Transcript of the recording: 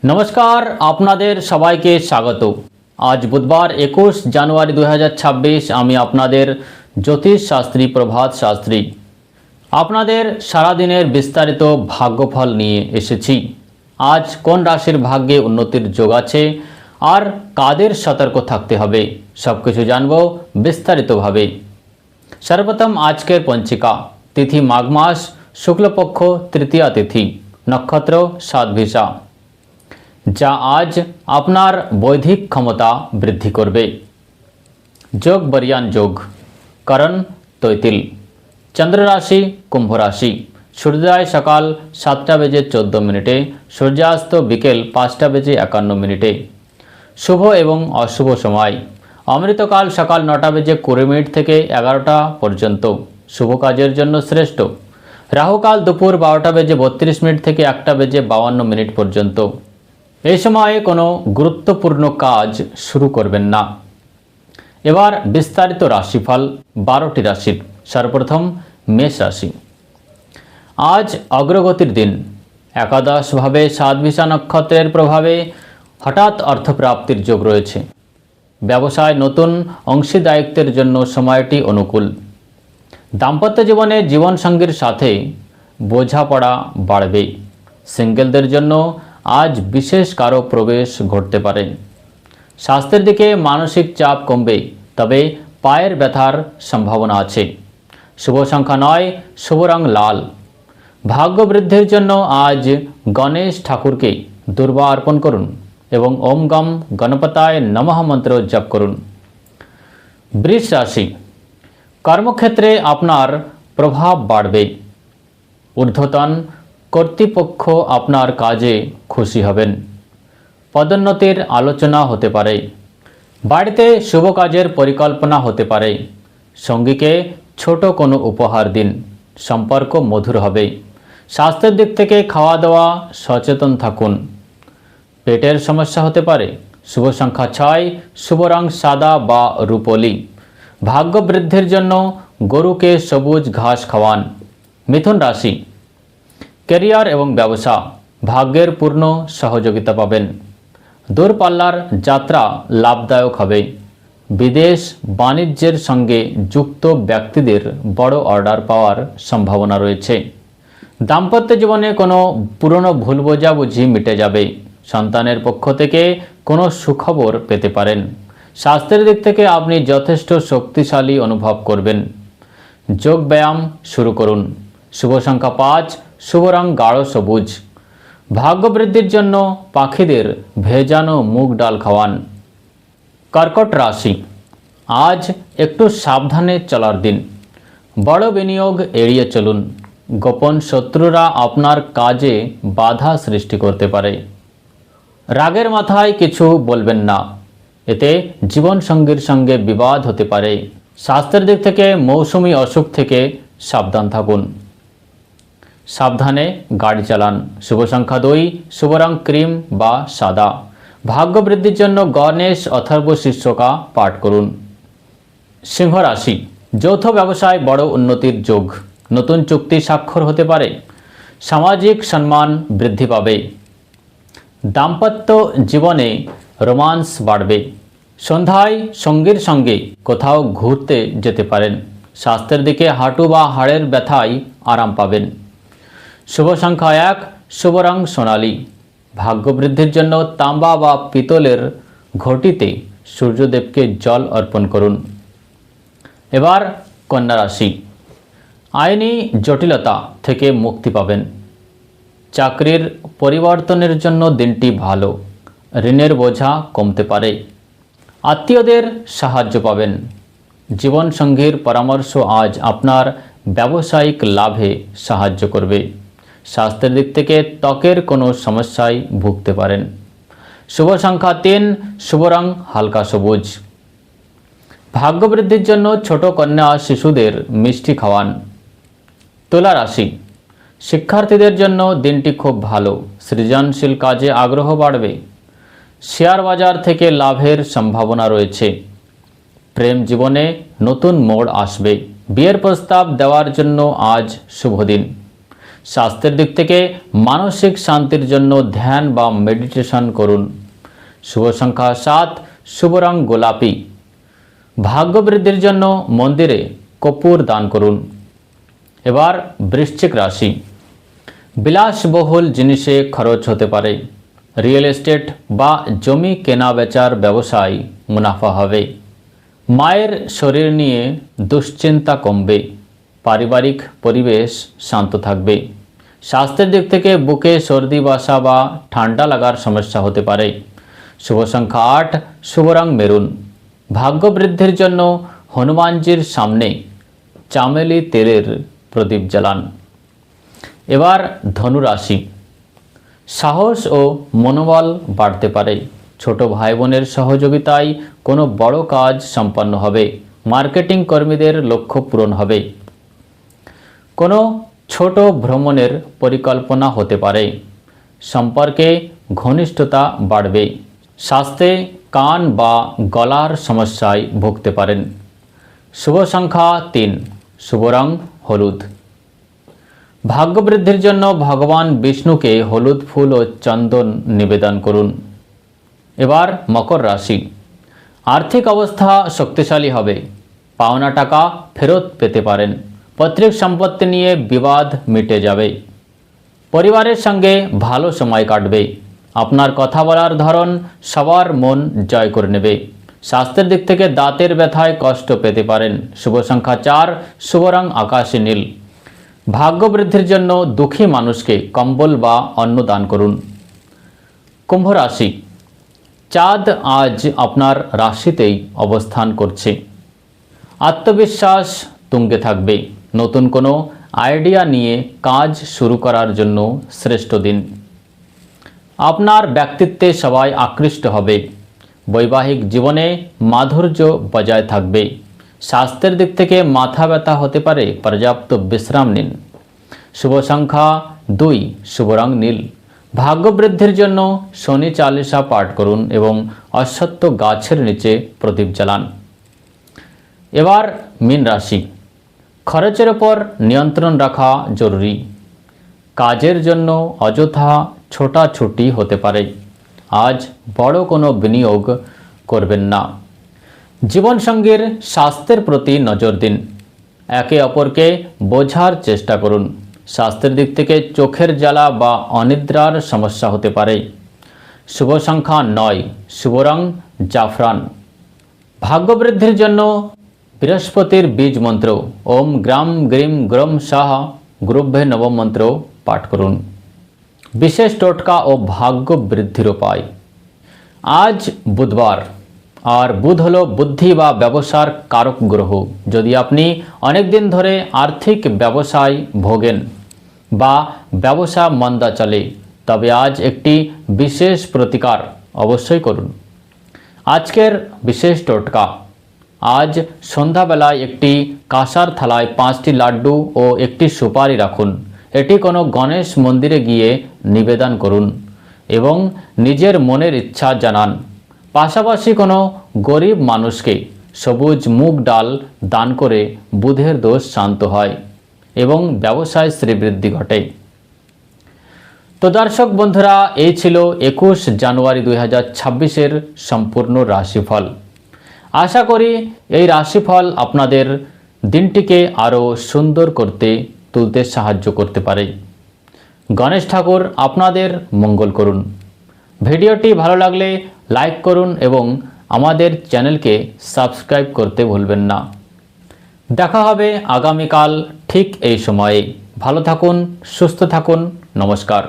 নমস্কার, আপনাদের সবাইকে স্বাগত। আজ বুধবার 21 জানুয়ারি 2026। আমি আপনাদের জ্যোতিষ শাস্ত্রী প্রভাত শাস্ত্রী আপনাদের সারাদিনের বিস্তারিত ভাগ্যফল নিয়ে এসেছি। আজ কোন রাশির ভাগ্যে উন্নতির যোগ আছে আর কাদের সতর্ক থাকতে হবে সব কিছু জানব বিস্তারিতভাবে। সর্বপ্রথম আজকের পঞ্জিকা। তিথি মাঘ মাস, শুক্লপক্ষ তৃতীয়া তিথি, নক্ষত্র সাতভিষা, যা আজ আপনার বৌদ্ধিক ক্ষমতা বৃদ্ধি করবে। যোগ বরিয়ান যোগ, করণ তৈতিল, চন্দ্র রাশি কুম্ভ রাশি, সূর্যোদয় সকাল 7টা বেজে 14 মিনিটে, সূর্যাস্ত বিকেল 5টা বেজে 51 মিনিটে। শুভ এবং অশুভ সময়। অমৃতকাল সকাল 9টা বেজে 20 মিনিট থেকে 11টা পর্যন্ত, শুভ কাজের জন্য শ্রেষ্ঠ। রাহুকাল দুপুর 12টা বেজে 32 মিনিট থেকে 1টা বেজে 52 মিনিট পর্যন্ত। এই সময়ে কোনো গুরুত্বপূর্ণ কাজ শুরু করবেন না। এবার বিস্তারিত রাশিফল 12টি রাশির। সর্বপ্রথম মেষ রাশি। আজ অগ্রগতির দিন। একাদশভাবে সাতভিষা নক্ষত্রের প্রভাবে হঠাৎ অর্থপ্রাপ্তির যোগ রয়েছে। ব্যবসায় নতুন অংশীদায়িত্বের জন্য সময়টি অনুকূল। দাম্পত্য জীবনে জীবনসঙ্গীর সাথে বোঝাপড়া বাড়বে। সিঙ্গেলদের জন্য আজ বিশেষ কারো প্রবেশ ঘটতে পারে। স্বাস্থ্যের দিকে মানসিক চাপ কমবে, তবে পায়ের ব্যথার সম্ভাবনা আছে। শুভ সংখ্যা 9, শুভ রং লাল। ভাগ্য বৃদ্ধির জন্য আজ গণেশ ঠাকুরকে দুর্বা অর্পণ করুন এবং ওম গম গণপতায় নমঃ মন্ত্র জপ করুন। বৃষ রাশি। কর্মক্ষেত্রে আপনার প্রভাব বাড়বে। ঊর্ধ্বতন কর্তৃপক্ষ আপনার কাজে খুশি হবেন। পদোন্নতির আলোচনা হতে পারে। বাড়িতে শুভ কাজের পরিকল্পনা হতে পারে। সঙ্গীকে ছোট কোনো উপহার দিন, সম্পর্ক মধুর হবে। স্বাস্থ্যের দিক থেকে খাওয়া দাওয়া সচেতন থাকুন। পেটের সমস্যা হতে পারে। শুভ সংখ্যা 6, শুভ রং সাদা বা রূপোলি। ভাগ্য বৃদ্ধির জন্য গরুকে সবুজ ঘাস খাওয়ান। মিথুন রাশি। ক্যারিয়ার এবং ব্যবসা, ভাগ্যের পূর্ণ সহযোগিতা পাবেন। দূরপাল্লার যাত্রা লাভদায়ক হবে। বিদেশ বাণিজ্যের সঙ্গে যুক্ত ব্যক্তিদের বড় অর্ডার পাওয়ার সম্ভাবনা রয়েছে। দাম্পত্য জীবনে কোনো পুরনো ভুল বোঝাবুঝি মিটে যাবে। সন্তানের পক্ষ থেকে কোনো সুখবর পেতে পারেন। স্বাস্থ্যের দিক থেকে আপনি যথেষ্ট শক্তিশালী অনুভব করবেন। যোগ ব্যায়াম শুরু করুন। শুভ সংখ্যা 5, শুভ রং গাঢ় সবুজ। ভাগ্য বৃদ্ধির জন্য পাখিদের ভেজানো মুগ ডাল খাওয়ান। কর্কট রাশি। আজ একটু সাবধানে চলার দিন। বড় বিনিয়োগ এড়িয়ে চলুন। গোপন শত্রুরা আপনার কাজে বাধা সৃষ্টি করতে পারে। রাগের মাথায় কিছু বলবেন না, এতে জীবনসঙ্গীর সঙ্গে বিবাদ হতে পারে। স্বাস্থ্যের দিক থেকে মৌসুমি অসুখ থেকে সাবধান থাকুন। সাবধানে গাড়ি চালান। শুভ সংখ্যা 2, শুভ রং ক্রিম বা সাদা। ভাগ্য বৃদ্ধির জন্য গণেশ অথর্ব শীর্ষকা পাঠ করুন। সিংহ রাশি। যৌথ ব্যবসায় বড় উন্নতির যোগ। নতুন চুক্তি স্বাক্ষর হতে পারে। সামাজিক সম্মান বৃদ্ধি পাবে। দাম্পত্য জীবনে রোমান্স বাড়বে। সন্ধ্যায় সঙ্গীর সঙ্গে কোথাও ঘুরতে যেতে পারেন। স্বাস্থ্যের দিকে হাঁটু বা হাড়ের ব্যথায় আরাম পাবেন। শুভ সংখ্যা 1, শুভ রং সোনালী। ভাগ্য বৃদ্ধির জন্য তাম্বা বা পিতলের ঘটিতে সূর্যদেবকে জল অর্পণ করুন। এবার কন্যা রাশি। আইনি জটিলতা থেকে মুক্তি পাবেন। চাকরির পরিবর্তনের জন্য দিনটি ভালো। ঋণের বোঝা কমতে পারে। আত্মীয়দের সাহায্য পাবেন। জীবনসঙ্গীর পরামর্শ আজ আপনার ব্যবসায়িক লাভে সাহায্য করবে। স্বাস্থ্যের দিক থেকে ত্বকের কোনো সমস্যায় ভুগতে পারেন। শুভ সংখ্যা 3, শুভ রং হালকা সবুজ। ভাগ্য বৃদ্ধির জন্য ছোট কন্যা শিশুদের মিষ্টি খাওয়ান। তুলা রাশি। শিক্ষার্থীদের জন্য দিনটি খুব ভালো। সৃজনশীল কাজে আগ্রহ বাড়বে। শেয়ার বাজার থেকে লাভের সম্ভাবনা রয়েছে। প্রেম জীবনে নতুন মোড় আসবে। বিয়ের প্রস্তাব দেওয়ার জন্য আজ শুভ দিন। স্বাস্থ্যের দিক থেকে মানসিক শান্তির জন্য ধ্যান বা মেডিটেশন করুন। শুভ সংখ্যা 7, শুভ রং গোলাপি। ভাগ্য বৃদ্ধির জন্য মন্দিরে কর্পূর দান করুন। এবার বৃশ্চিক রাশি। বিলাসবহুল জিনিসে খরচ হতে পারে। রিয়েল এস্টেট বা জমি কেনা বেচার ব্যবসায় মুনাফা হবে। মায়ের শরীর নিয়ে দুশ্চিন্তা কমবে। পারিবারিক পরিবেশ শান্ত থাকবে। স্বাস্থ্যের দিক থেকে বুকে সর্দি বাসা বা ঠান্ডা লাগার সমস্যা হতে পারে। শুভ সংখ্যা 8, শুভ রং মেরুন। ভাগ্য বৃদ্ধির জন্য হনুমানজির সামনে চামেলি তেলের প্রদীপ জ্বালান। এবার ধনু রাশি। সাহস ও মনোবল বাড়তে পারে। ছোট ভাই বোনের সহযোগিতায় কোনো বড় কাজ সম্পন্ন হবে। মার্কেটিং কর্মীদের লক্ষ্য পূরণ হবে। কোনো ছোট ভ্রমণের পরিকল্পনা হতে পারে। সম্পর্কে ঘনিষ্ঠতা বাড়বে। স্বাস্থ্যে কান বা গলার সমস্যায় ভুগতে পারেন। শুভ সংখ্যা 3, শুভ রং হলুদ। ভাগ্য বৃদ্ধির জন্য ভগবান বিষ্ণুকে হলুদ ফুল ও চন্দন নিবেদন করুন। এবার মকর রাশি। আর্থিক অবস্থা শক্তিশালী হবে। পাওনা টাকা ফেরত পেতে পারেন। পৈতৃক সম্পত্তি নিয়ে বিবাদ মিটে যাবে। পরিবারের সঙ্গে ভালো সময় কাটবে। আপনার কথা বলার ধরন সবার মন জয় করে নেবে। স্বাস্থ্যের দিক থেকে দাঁতের ব্যথায় কষ্ট পেতে পারেন। শুভ সংখ্যা 4, শুভ রং আকাশী নীল। ভাগ্য বৃদ্ধির জন্য দুঃখী মানুষকে কম্বল বা অন্ন দান করুন। কুম্ভ রাশি। চাঁদ আজ আপনার রাশিতেই অবস্থান করছে। আত্মবিশ্বাস তুঙ্গে থাকবে। নতুন কোনো আইডিয়া নিয়ে কাজ শুরু করার জন্য শ্রেষ্ঠ দিন। আপনার ব্যক্তিত্বে সবাই আকৃষ্ট হবে। বৈবাহিক জীবনে মাধুর্য বজায় থাকবে। স্বাস্থ্যের দিক থেকে মাথা ব্যথা হতে পারে। পর্যাপ্ত বিশ্রাম নিন। শুভ সংখ্যা 2, শুভ রং নীল। ভাগ্য বৃদ্ধির জন্য শনি চালিসা পাঠ করুন এবং অশ্বত্থ গাছের নিচে প্রদীপ জ্বালান। এবার মীন রাশি। খরচের ওপর নিয়ন্ত্রণ রাখা জরুরি। কাজের জন্য অযথা ছোটাছুটি হতে পারে। আজ বড় কোনো বিনিয়োগ করবেন না। জীবনসঙ্গীর স্বাস্থ্যের প্রতি নজর দিন। একে অপরকে বোঝার চেষ্টা করুন। স্বাস্থ্যের দিক থেকে চোখের জ্বালা বা অনিদ্রার সমস্যা হতে পারে। শুভ সংখ্যা 9, শুভ রং জাফরান। ভাগ্য বৃদ্ধির জন্য বৃহস্পতির বীজ মন্ত্র ওম গ্রাম গ্রিম গ্রম শাহ গুরুভ্যে নবম মন্ত্র পাঠ করুন। বিশেষ টোটকা ও ভাগ্য বৃদ্ধির উপায়। আজ বুধবার, আর বুধ হলো বুদ্ধি বা ব্যবসার কারক গ্রহ। যদি আপনি অনেক দিন ধরে আর্থিক ব্যবসায় ভোগেন বা ব্যবসা মন্দা চলে, তবে আজ একটি বিশেষ প্রতিকার অবশ্যই করুন। আজকের বিশেষ টোটকা। আজ সন্ধ্যাবেলায় একটি কাঁসার থালায় 5টি লাড্ডু ও একটি সুপারি রাখুন। এটি কোনো গণেশ মন্দিরে গিয়ে নিবেদন করুন এবং নিজের মনের ইচ্ছা জানান। পাশাপাশি কোনো গরিব মানুষকে সবুজ মুগ ডাল দান করে বুধের দোষ শান্ত হয় এবং ব্যবসায় শ্রীবৃদ্ধি ঘটে। তো দর্শক বন্ধুরা, এই ছিল 21 জানুয়ারি 2026-এর সম্পূর্ণ রাশিফল। আশা করি এই রাশিফল আপনাদের দিনটিকে আরও সুন্দর তুলতে সাহায্য করতে পারে। গণেশ ঠাকুর আপনাদের মঙ্গল করুন। ভিডিওটি ভালো লাগলে লাইক করুন এবং আমাদের চ্যানেলকে সাবস্ক্রাইব করতে ভুলবেন না। দেখা হবে আগামীকাল ঠিক এই সময়ে। ভালো থাকুন, সুস্থ থাকুন। নমস্কার।